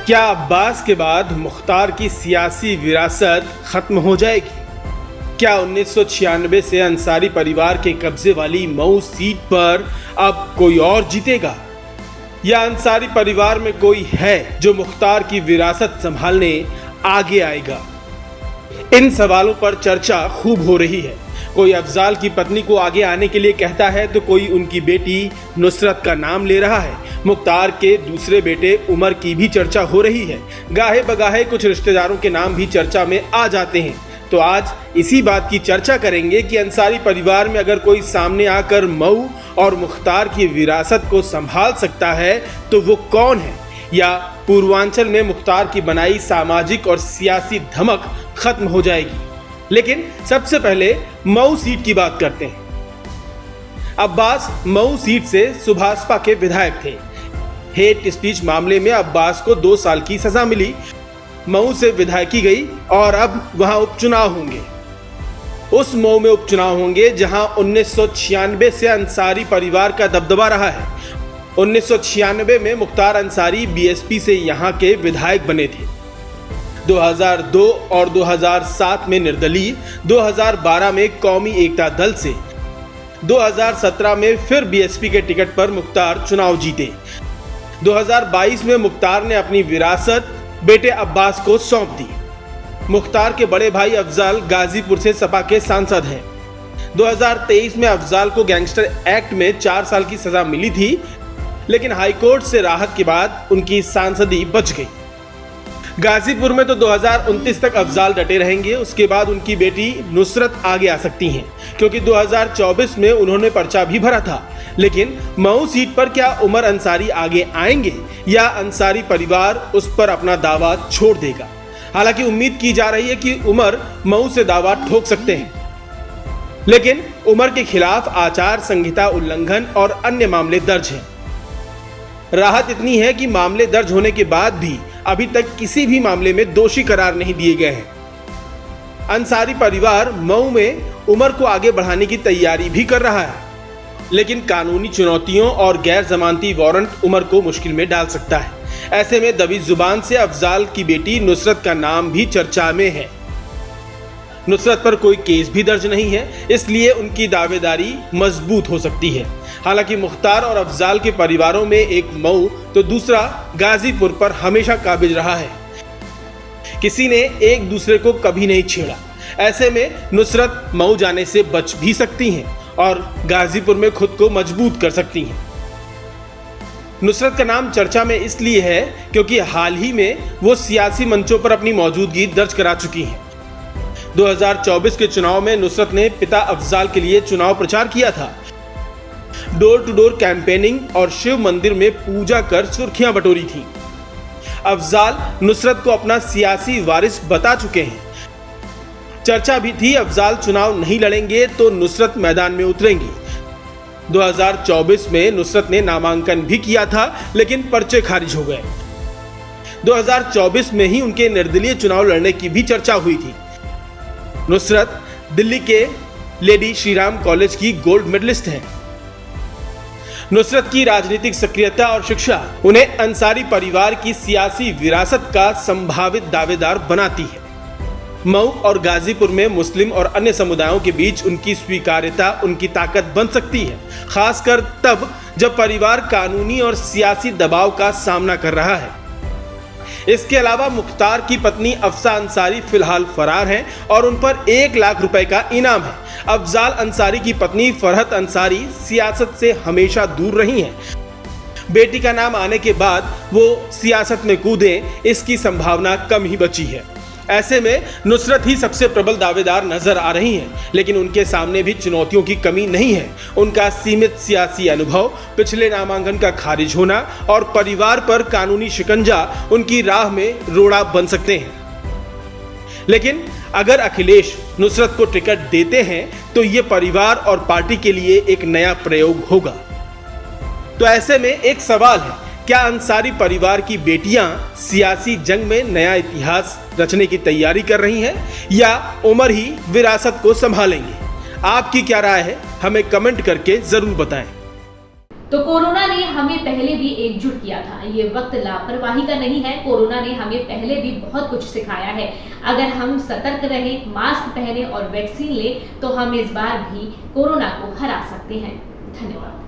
क्या अब्बास के बाद मुख्तार की सियासी विरासत खत्म हो जाएगी? क्या 1996 से अंसारी परिवार के कब्जे वाली मऊ सीट पर अब कोई और जीतेगा, या अंसारी परिवार में कोई है जो मुख्तार की विरासत संभालने आगे आएगा? इन सवालों पर चर्चा खूब हो रही है। कोई अफजाल की पत्नी को आगे आने के लिए कहता है तो कोई उनकी बेटी नुसरत का नाम ले रहा है। मुख्तार के दूसरे बेटे उमर की भी चर्चा हो रही है। गाहे बगाहे कुछ रिश्तेदारों के नाम भी चर्चा में आ जाते हैं। तो आज इसी बात की चर्चा करेंगे कि अंसारी परिवार में अगर कोई सामने आकर मऊ और मुख्तार की विरासत को संभाल सकता है तो वो कौन है, या पूर्वांचल में मुख्तार की बनाई सामाजिक और सियासी धमक खत्म हो जाएगी। लेकिन सबसे पहले मऊ सीट की बात करते हैं। अब्बास मऊ सीट से सुभाषपा के विधायक थे। हेट स्पीच मामले में अब्बास को 2 साल की सजा मिली। मऊ से विधायकी गई और अब वहां उपचुनाव होंगे। उस मऊ में उपचुनाव होंगे जहां 1996 से अंसारी परिवार का दबदबा रहा है। 1996 में मुख्तार अंसारी बीएसपी से यहां के विधायक बने थे। 2002 और 2007 में निर्दलीय, 2012 में कौमी एकता दल से, 2017 में फिर बीएसपी के टिकट पर मुख्तार चुनाव जीते। 2022 में मुख्तार ने अपनी विरासत बेटे अब्बास को सौंप दी। मुख्तार के बड़े भाई अफजाल गाजीपुर से सपा के सांसद हैं। 2023 में अफजाल को गैंगस्टर एक्ट में 4 साल की सजा मिली थी, लेकिन हाईकोर्ट से राहत के बाद उनकी सांसदी बच गई। गाजीपुर में तो 2029 तक अफजाल डटे रहेंगे। उसके बाद उनकी बेटी नुसरत आगे आ सकती हैं, क्योंकि 2024 में उन्होंने पर्चा भी भरा था। लेकिन मऊ सीट पर क्या उमर अंसारी आगे आएंगे, या अंसारी परिवार उस पर अपना दावा छोड़ देगा? हालांकि उम्मीद की जा रही है कि उमर मऊ से दावा ठोक सकते हैं, लेकिन उमर के खिलाफ आचार संहिता उल्लंघन और अन्य मामले दर्ज हैं। राहत इतनी है कि मामले दर्ज होने के बाद भी अभी तक किसी भी मामले में दोषी करार नहीं दिए गए हैं। अंसारी परिवार मऊ में उमर को आगे बढ़ाने की तैयारी भी कर रहा है, लेकिन कानूनी चुनौतियों और गैर जमानती वारंट उमर को मुश्किल में डाल सकता है। ऐसे में दबी जुबान से अफजाल की बेटी नुसरत का नाम भी चर्चा में है। नुसरत पर कोई केस भी दर्ज नहीं है, इसलिए उनकी दावेदारी मजबूत हो सकती है। हालांकि मुख्तार और अफजाल के परिवारों में एक मऊ तो दूसरा गाजीपुर पर हमेशा काबिज रहा है। किसी ने एक दूसरे को कभी नहीं छेड़ा। ऐसे में नुसरत मऊ जाने से बच भी सकती हैं और गाजीपुर में खुद को मजबूत कर सकती हैं। नुसरत का नाम चर्चा में इसलिए है क्योंकि हाल ही में वो सियासी मंचों पर अपनी मौजूदगी दर्ज करा चुकी हैं। 2024 के चुनाव में नुसरत ने पिता अफजाल के लिए चुनाव प्रचार किया था। डोर टू डोर कैंपेनिंग और शिव मंदिर में पूजा कर सुर्खियां बटोरी थी। अफजाल नुसरत को अपना सियासी वारिस बता चुके हैं। चर्चा भी थी अफजाल चुनाव नहीं लड़ेंगे तो नुसरत मैदान में उतरेंगी। 2024 में नुसरत ने नामांकन भी किया था, लेकिन पर्चे खारिज हो गए। 2024 में ही उनके निर्दलीय चुनाव लड़ने की भी चर्चा हुई थी। नुसरत दिल्ली के लेडी श्रीराम कॉलेज की गोल्ड मेडलिस्ट हैं। नुसरत की राजनीतिक सक्रियता और शिक्षा उन्हें अंसारी परिवार की सियासी विरासत का संभावित दावेदार बनाती है। मऊ और गाजीपुर में मुस्लिम और अन्य समुदायों के बीच उनकी स्वीकार्यता उनकी ताकत बन सकती है, खासकर तब जब परिवार कानूनी और सियासी दबाव का सामना कर रहा है। इसके अलावा मुख्तार की पत्नी अफसा अंसारी फिलहाल फरार हैं और उन पर 1 लाख रुपए का इनाम है। अफजाल अंसारी की पत्नी फरहत अंसारी सियासत से हमेशा दूर रही हैं। बेटी का नाम आने के बाद वो सियासत में कूदें, इसकी संभावना कम ही बची है। ऐसे में नुसरत ही सबसे प्रबल दावेदार नजर आ रही हैं, लेकिन उनके सामने भी चुनौतियों की कमी नहीं है। उनका सीमित सियासी अनुभव, पिछले नामांकन का खारिज होना और परिवार पर कानूनी शिकंजा उनकी राह में रोड़ा बन सकते हैं। लेकिन अगर अखिलेश नुसरत को टिकट देते हैं तो ये परिवार और पार्टी के लिए एक नया प्रयोग होगा। तो ऐसे में एक सवाल है, क्या अंसारी परिवार की बेटियां सियासी जंग में नया इतिहास रचने की तैयारी कर रही हैं, या उमर ही विरासत को संभालेंगे? आपकी क्या राय है, हमें कमेंट करके जरूर बताएं। तो कोरोना ने हमें पहले भी एकजुट किया था। ये वक्त लापरवाही का नहीं है। कोरोना ने हमें पहले भी बहुत कुछ सिखाया है। अगर हम सतर्क रहें, मास्क पहने और वैक्सीन लें तो हम इस बार भी कोरोना को हरा सकते हैं। धन्यवाद।